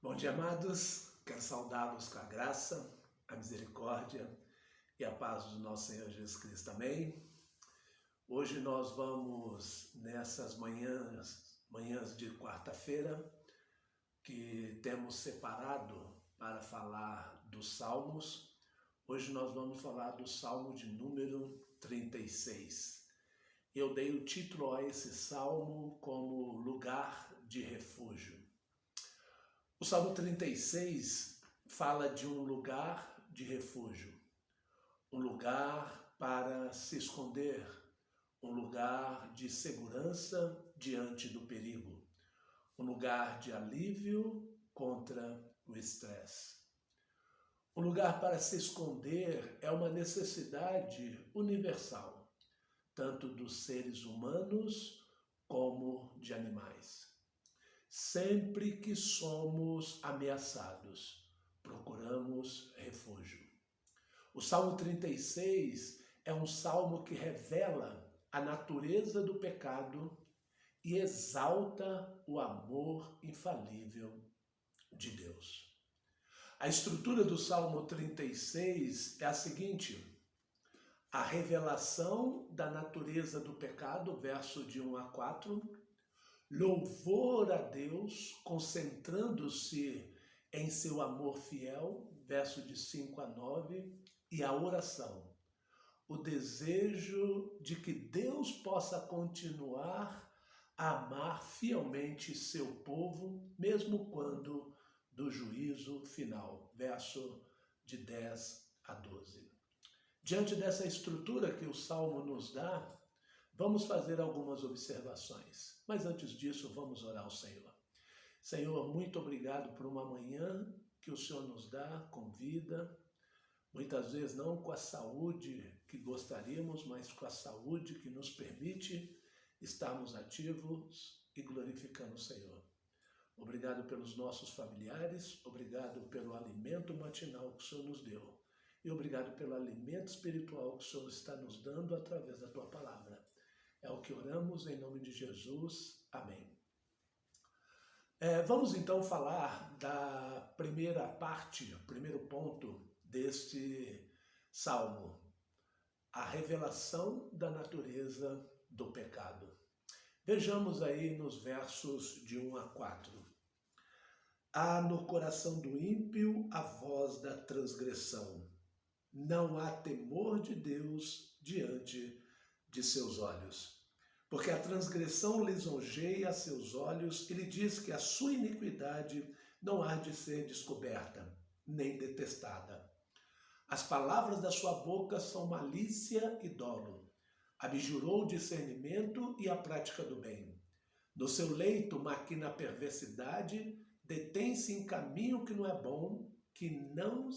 Bom dia, amados. Quero saudá-los com a graça, a misericórdia e a paz do nosso Senhor Jesus Cristo. Amém? Hoje nós vamos, nessas manhãs de quarta-feira, que temos separado para falar dos Salmos. Hoje nós vamos falar do Salmo de número 36. Eu dei o título a esse Salmo como Lugar de Refúgio. O Salmo 36 fala de um lugar de refúgio, um lugar para se esconder, um lugar de segurança diante do perigo, um lugar de alívio contra o estresse. Um lugar para se esconder é uma necessidade universal, tanto dos seres humanos como de animais. Sempre que somos ameaçados, procuramos refúgio. O Salmo 36 é um salmo que revela a natureza do pecado e exalta o amor infalível de Deus. A estrutura do Salmo 36 é a seguinte: a revelação da natureza do pecado, verso de 1 a 4, louvor a Deus, concentrando-se em seu amor fiel, verso de 5 a 9, e a oração, o desejo de que Deus possa continuar a amar fielmente seu povo, mesmo quando do juízo final, verso de 10 a 12. Diante dessa estrutura que o Salmo nos dá, vamos fazer algumas observações, mas antes disso vamos orar ao Senhor. Senhor, muito obrigado por uma manhã que o Senhor nos dá com vida, muitas vezes não com a saúde que gostaríamos, mas com a saúde que nos permite estarmos ativos e glorificando o Senhor. Obrigado pelos nossos familiares, obrigado pelo alimento matinal que o Senhor nos deu e obrigado pelo alimento espiritual que o Senhor está nos dando através da Tua Palavra. É o que oramos em nome de Jesus. Amém. Vamos então falar da primeira parte, o primeiro ponto deste salmo, a revelação da natureza do pecado. Vejamos aí nos versos de 1 a 4. Há no coração do ímpio a voz da transgressão. Não há temor de Deus diante de seus olhos. Porque a transgressão lisonjeia seus olhos, ele diz que a sua iniquidade não há de ser descoberta, nem detestada. As palavras da sua boca são malícia e dolo. Abjurou o discernimento e a prática do bem. No seu leito maquina a perversidade, detém-se em caminho que não é bom, que não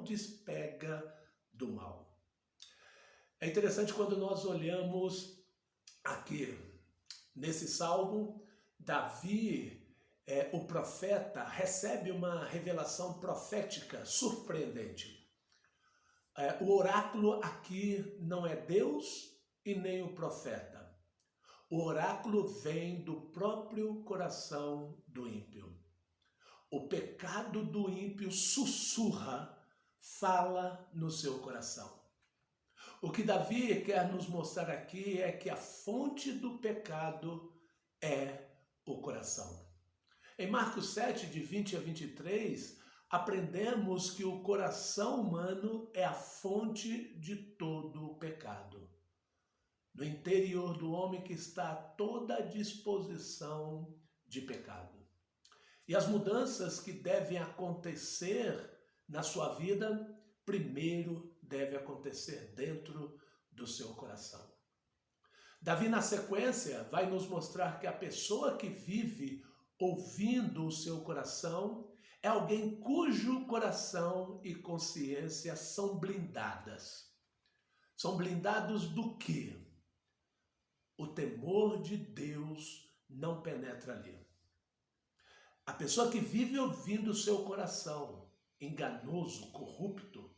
despega do mal. É interessante quando nós olhamos aqui nesse salmo, Davi, o profeta, recebe uma revelação profética surpreendente. O oráculo aqui não é Deus e nem o profeta. O oráculo vem do próprio coração do ímpio. O pecado do ímpio sussurra, fala no seu coração. O que Davi quer nos mostrar aqui é que a fonte do pecado é o coração. Em Marcos 7, de 20 a 23, aprendemos que o coração humano é a fonte de todo o pecado. No interior do homem que está toda a disposição de pecado. E as mudanças que devem acontecer na sua vida, primeiro deve acontecer dentro do seu coração. Davi, na sequência, vai nos mostrar que a pessoa que vive ouvindo o seu coração é alguém cujo coração e consciência são blindadas. São blindados do quê? O temor de Deus não penetra ali. A pessoa que vive ouvindo o seu coração, enganoso, corrupto,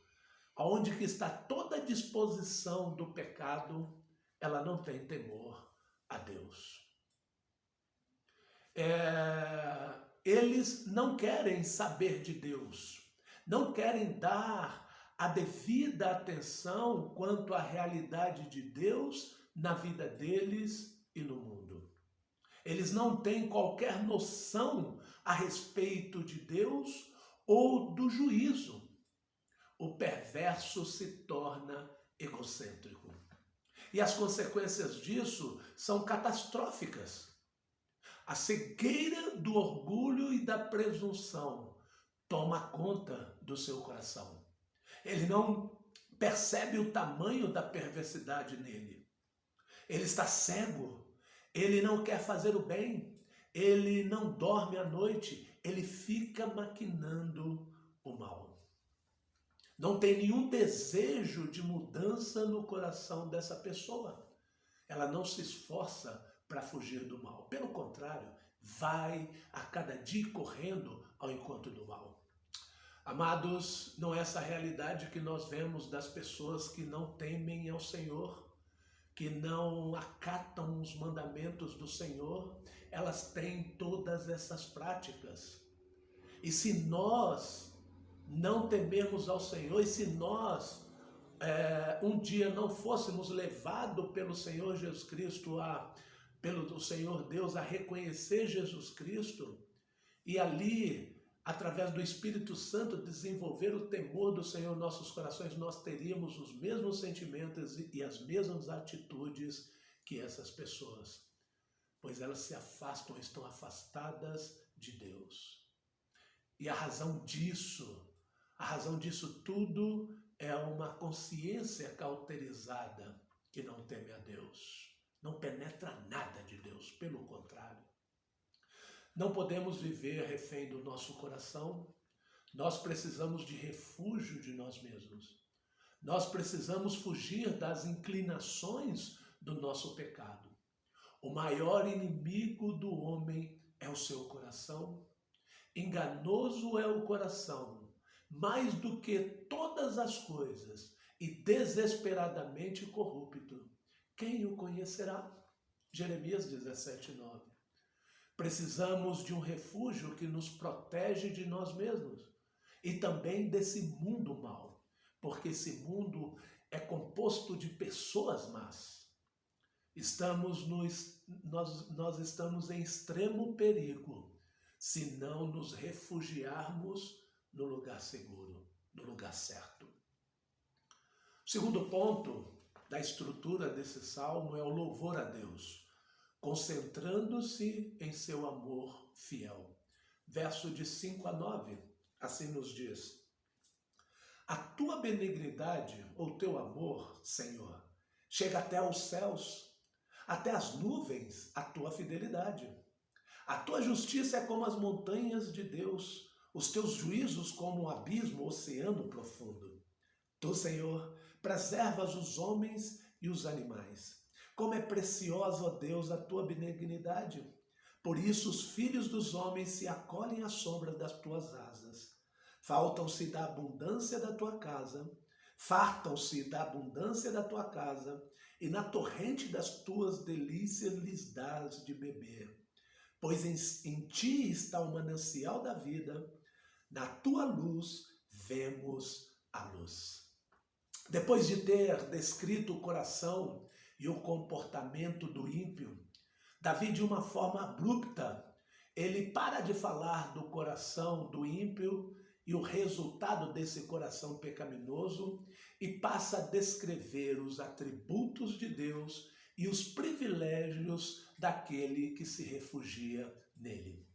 aonde que está toda a disposição do pecado, ela não tem temor a Deus. Ele eles não querem saber de Deus, não querem dar a devida atenção quanto à realidade de Deus na vida deles e no mundo. Eles não têm qualquer noção a respeito de Deus ou do juízo. O perverso se torna egocêntrico. E as consequências disso são catastróficas. A cegueira do orgulho e da presunção toma conta do seu coração. Ele não percebe o tamanho da perversidade nele. Ele está cego, ele não quer fazer o bem, ele não dorme à noite, ele fica maquinando o mal. Não tem nenhum desejo de mudança no coração dessa pessoa. Ela não se esforça para fugir do mal. Pelo contrário, vai a cada dia correndo ao encontro do mal. Amados, não é essa a realidade que nós vemos das pessoas que não temem ao Senhor, que não acatam os mandamentos do Senhor. Elas têm todas essas práticas. E se nós não temermos ao Senhor, e se nós um dia não fôssemos levados pelo Senhor Jesus Cristo, pelo Senhor Deus, a reconhecer Jesus Cristo, e ali, através do Espírito Santo, desenvolver o temor do Senhor em nossos corações, nós teríamos os mesmos sentimentos e as mesmas atitudes que essas pessoas, pois elas se afastam, estão afastadas de Deus. E a razão disso tudo é uma consciência cauterizada que não teme a Deus, não penetra nada de Deus, pelo contrário. Não podemos viver refém do nosso coração, nós precisamos de refúgio de nós mesmos. Nós precisamos fugir das inclinações do nosso pecado. O maior inimigo do homem é o seu coração. Enganoso é o coração, mais do que todas as coisas, e desesperadamente corrupto. Quem o conhecerá? Jeremias 17:9. Precisamos de um refúgio que nos protege de nós mesmos e também desse mundo mau, porque esse mundo é composto de pessoas más. Nós estamos em extremo perigo se não nos refugiarmos no lugar seguro, no lugar certo. O segundo ponto da estrutura desse salmo é o louvor a Deus, concentrando-se em seu amor fiel. Verso de 5 a 9, assim nos diz: a tua benignidade, ou teu amor, Senhor, chega até aos céus, até as nuvens, a tua fidelidade. A tua justiça é como as montanhas de Deus, os teus juízos como um abismo, oceano profundo. Tu, Senhor, preservas os homens e os animais. Como é preciosa, ó Deus, a tua benignidade. Por isso os filhos dos homens se acolhem à sombra das tuas asas. Faltam-se da abundância da tua casa, fartam-se da abundância da tua casa, e na torrente das tuas delícias lhes dás de beber. Pois em ti está o manancial da vida, na tua luz vemos a luz. Depois de ter descrito o coração e o comportamento do ímpio, Davi, de uma forma abrupta, ele para de falar do coração do ímpio e o resultado desse coração pecaminoso e passa a descrever os atributos de Deus e os privilégios daquele que se refugia nele.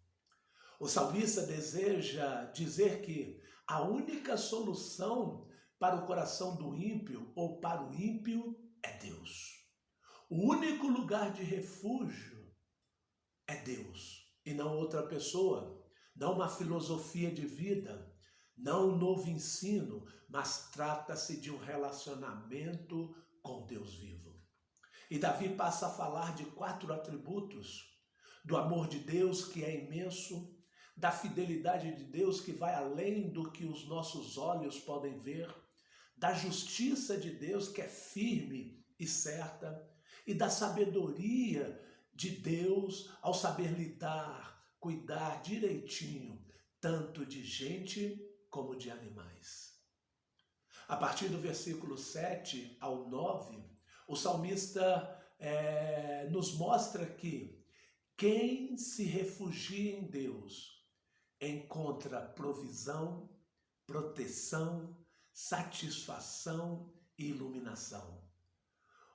O salmista deseja dizer que a única solução para o coração do ímpio ou para o ímpio é Deus. O único lugar de refúgio é Deus e não outra pessoa, não uma filosofia de vida, não um novo ensino, mas trata-se de um relacionamento com Deus vivo. E Davi passa a falar de 4 atributos: do amor de Deus, que é imenso, da fidelidade de Deus, que vai além do que os nossos olhos podem ver, da justiça de Deus, que é firme e certa, e da sabedoria de Deus ao saber lidar cuidar direitinho, tanto de gente como de animais. A partir do versículo 7 ao 9, o salmista nos mostra que quem se refugia em Deus encontra provisão, proteção, satisfação e iluminação.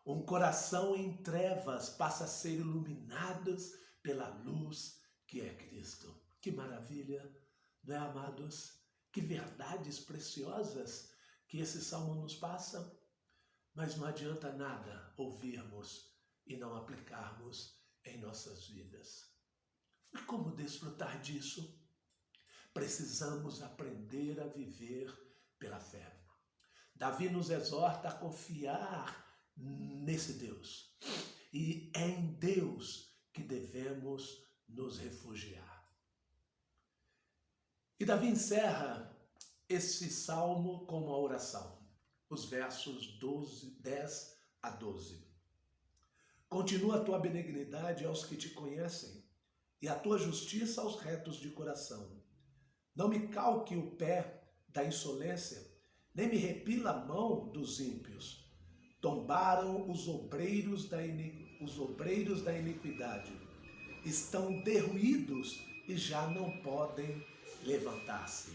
Um coração em trevas passa a ser iluminado pela luz que é Cristo. Que maravilha, não é, amados? Que verdades preciosas que esse salmo nos passa. Mas não adianta nada ouvirmos e não aplicarmos em nossas vidas. E como desfrutar disso? Precisamos aprender a viver pela fé. Davi nos exorta a confiar nesse Deus. E é em Deus que devemos nos refugiar. E Davi encerra esse salmo com uma oração. Os versos 10 a 12. Continua a tua benignidade aos que te conhecem e a tua justiça aos retos de coração. Não me calque o pé da insolência, nem me repila a mão dos ímpios. Tombaram os obreiros da iniquidade. Estão derruídos e já não podem levantar-se.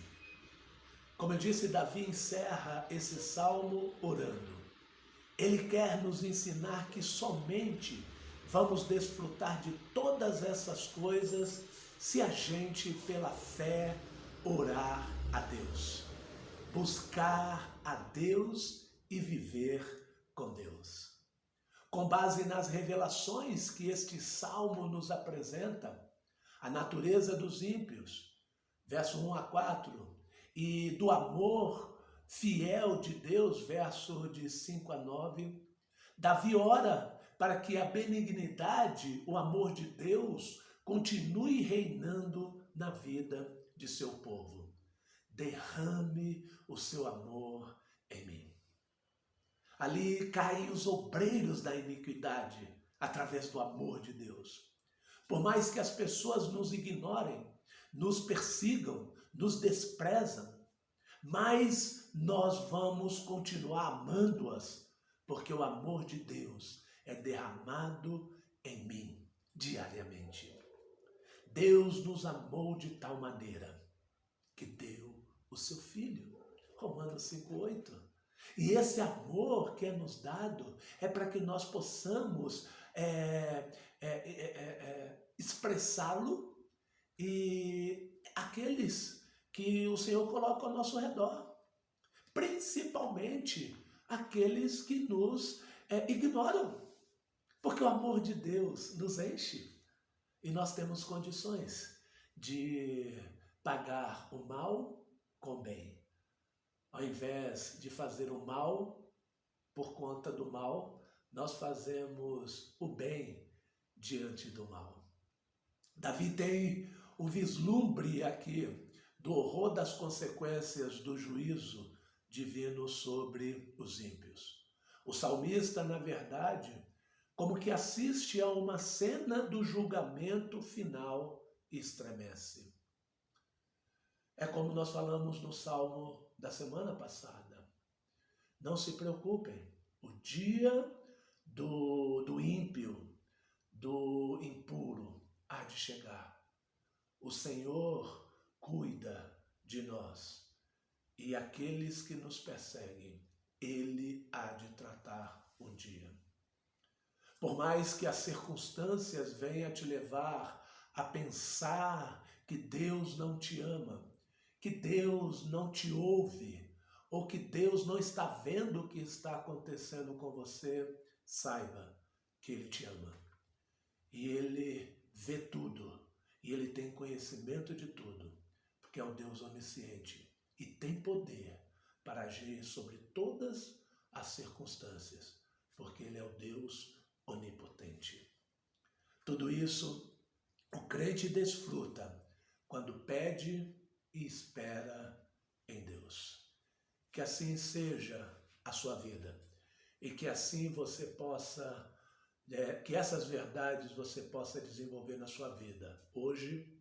Como eu disse, Davi encerra esse salmo orando. Ele quer nos ensinar que somente vamos desfrutar de todas essas coisas se a gente, pela fé, orar a Deus. Buscar a Deus e viver com Deus. Com base nas revelações que este salmo nos apresenta, a natureza dos ímpios, verso 1 a 4, e do amor fiel de Deus, verso de 5 a 9, Davi ora para que a benignidade, o amor de Deus, continue reinando na vida de seu povo. Derrame o seu amor em mim. Ali caem os obreiros da iniquidade, através do amor de Deus. Por mais que as pessoas nos ignorem, nos persigam, nos desprezam, mas nós vamos continuar amando-as, porque o amor de Deus é derramado em mim diariamente. Deus nos amou de tal maneira que deu o seu Filho. Romanos 5,8. E esse amor que é nos dado é para que nós possamos expressá-lo e aqueles que o Senhor coloca ao nosso redor, principalmente aqueles que nos ignoram, porque o amor de Deus nos enche e nós temos condições de pagar o mal com o bem. Ao invés de fazer o mal por conta do mal, nós fazemos o bem diante do mal. Davi tem um vislumbre aqui do horror das consequências do juízo divino sobre os ímpios. O salmista, na verdade, como que assiste a uma cena do julgamento final e estremece. É como nós falamos no salmo da semana passada. Não se preocupem, o dia do ímpio, do impuro, há de chegar. O Senhor cuida de nós e aqueles que nos perseguem, Ele há de tratar um dia. Por mais que as circunstâncias venham a te levar a pensar que Deus não te ama, que Deus não te ouve, ou que Deus não está vendo o que está acontecendo com você, saiba que Ele te ama. E Ele vê tudo, e Ele tem conhecimento de tudo, porque é o Deus onisciente e tem poder para agir sobre todas as circunstâncias, porque Ele é o Deus onipotente. Tudo isso o crente desfruta quando pede e espera em Deus. Que assim seja a sua vida e que assim você possa, que essas verdades você possa desenvolver na sua vida, hoje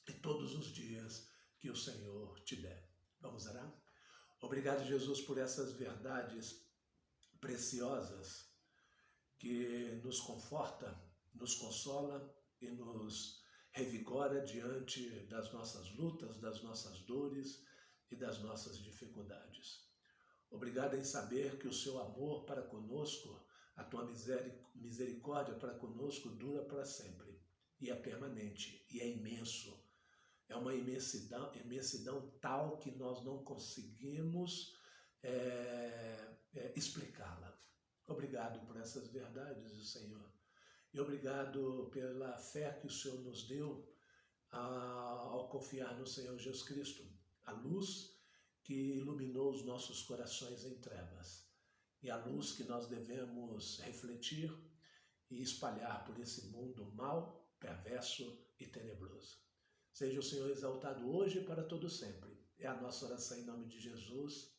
e todos os dias que o Senhor te der. Vamos orar? Obrigado, Jesus, por essas verdades preciosas que nos conforta, nos consola e nos revigora diante das nossas lutas, das nossas dores e das nossas dificuldades. Obrigado em saber que o seu amor para conosco, a tua misericórdia para conosco dura para sempre e é permanente e é imenso. É uma imensidão tal que nós não conseguimos explicá-la. Obrigado por essas verdades, Senhor. E obrigado pela fé que o Senhor nos deu ao confiar no Senhor Jesus Cristo, a luz que iluminou os nossos corações em trevas e a luz que nós devemos refletir e espalhar por esse mundo mau, perverso e tenebroso. Seja o Senhor exaltado hoje e para todo sempre. É a nossa oração em nome de Jesus.